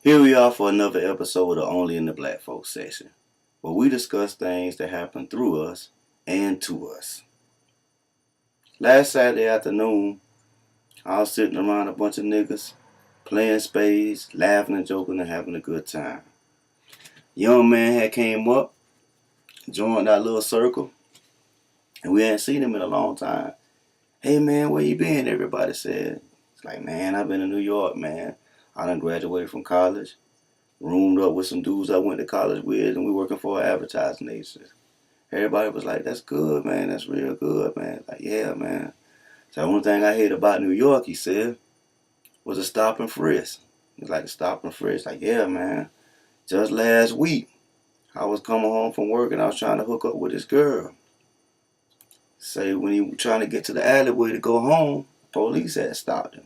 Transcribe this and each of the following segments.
Here we are for another episode of Only in the Black Folks Section, where we discuss things that happen through us and to us. Last Saturday afternoon, I was sitting around a bunch of niggas, playing spades, laughing and joking and having a good time. Young man had came up, joined our little circle, and we hadn't seen him in a long time. Hey man, where you been? Everybody said. It's like, man, I've been in New York, man. I done graduated from college, roomed up with some dudes I went to college with, and we working for an advertising agency. Everybody was like, that's good, man. That's real good, man. Like, yeah, man. So the only thing I hate about New York, he said, was a stop and frisk. It's like a stop and frisk. Like, yeah, man. Just last week, I was coming home from work and I was trying to hook up with this girl. Say when he was trying to get to the alleyway to go home, police had stopped him.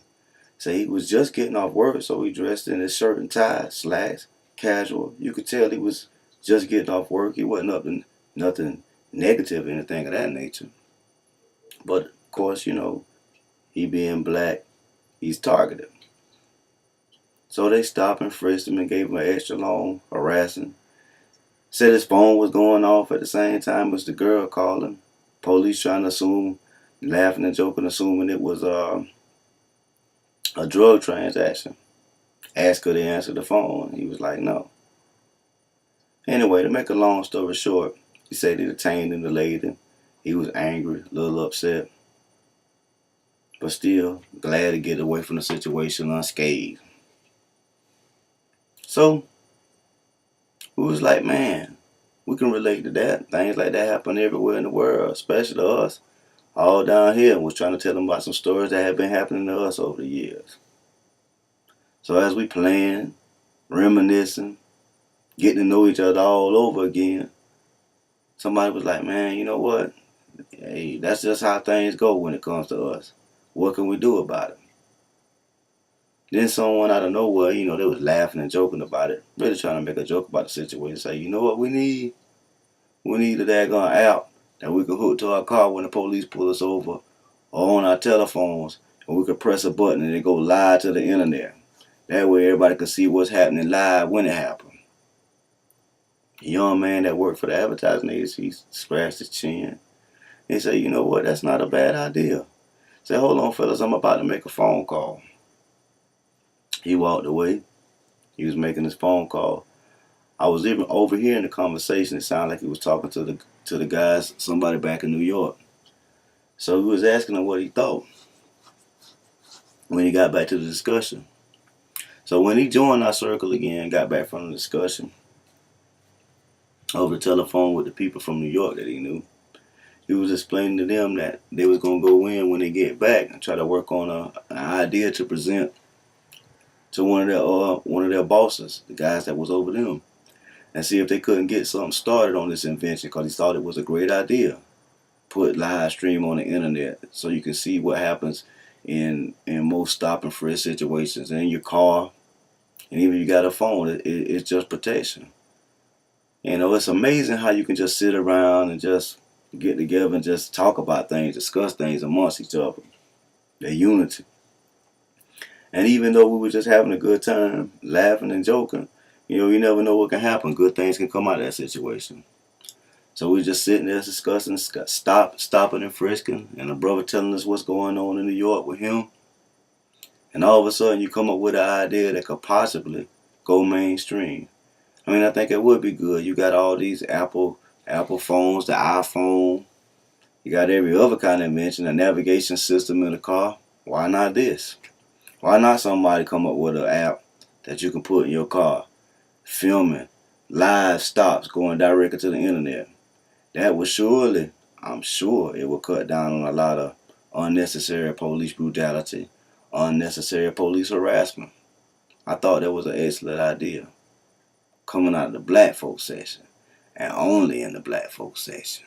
Say he was just getting off work, so he dressed in his shirt and tie, slacks, casual. You could tell he was just getting off work. He wasn't up to nothing negative or anything of that nature. But of course, he being black, he's targeted. So they stopped and frisked him and gave him an extra long harassing. Said his phone was going off at the same time as the girl calling. Police trying to assume, laughing and joking, assuming it was a drug transaction. Asked her to answer the phone. He was like, no. Anyway, to make a long story short, he said he detained and delayed him. He was angry, a little upset, but still glad to get away from the situation unscathed. So, we was like, man, we can relate to that. Things like that happen everywhere in the world, especially to us. All down here, and was trying to tell them about some stories that have been happening to us over the years. So as we playing, reminiscing, getting to know each other all over again, somebody was like, man, you know what? Hey, that's just how things go when it comes to us. What can we do about it? Then someone out of nowhere, they was laughing and joking about it, really trying to make a joke about the situation. Say, you know what we need? We need a daggone app that we can hook to our car when the police pull us over, or on our telephones, and we can press a button and it go live to the internet. That way everybody can see what's happening live when it happens. A young man that worked for the advertising agency scratched his chin. He said, you know what, that's not a bad idea. Said, hold on, fellas, I'm about to make a phone call. He walked away. He was making his phone call. I was even overhearing the conversation. It sounded like he was talking to the guys, somebody back in New York. So he was asking him what he thought when he got back to the discussion. So when he joined our circle again, got back from the discussion over the telephone with the people from New York that he knew, he was explaining to them that they was going to go in when they get back and try to work on an idea to present to one of their bosses, the guys that was over them, and see if they couldn't get something started on this invention, because he thought it was a great idea. Put live stream on the internet so you can see what happens in most stop and frisk situations, in your car, and even if you got a phone, it's just protection. It's amazing how you can just sit around and just get together and just talk about things, discuss things amongst each other. The unity. And even though we were just having a good time, laughing and joking, you never know what can happen. Good things can come out of that situation. So we just sitting there discussing, stopping and frisking, and a brother telling us what's going on in New York with him. And all of a sudden you come up with an idea that could possibly go mainstream. I think it would be good. You got all these Apple phones, the iPhone. You got every other kind of invention, a navigation system in the car. Why not this? Why not somebody come up with an app that you can put in your car, filming, live stops going directly to the internet? That would surely, I'm sure, it would cut down on a lot of unnecessary police brutality, unnecessary police harassment. I thought that was an excellent idea. Coming out of the black folk section, and only in the black folk section.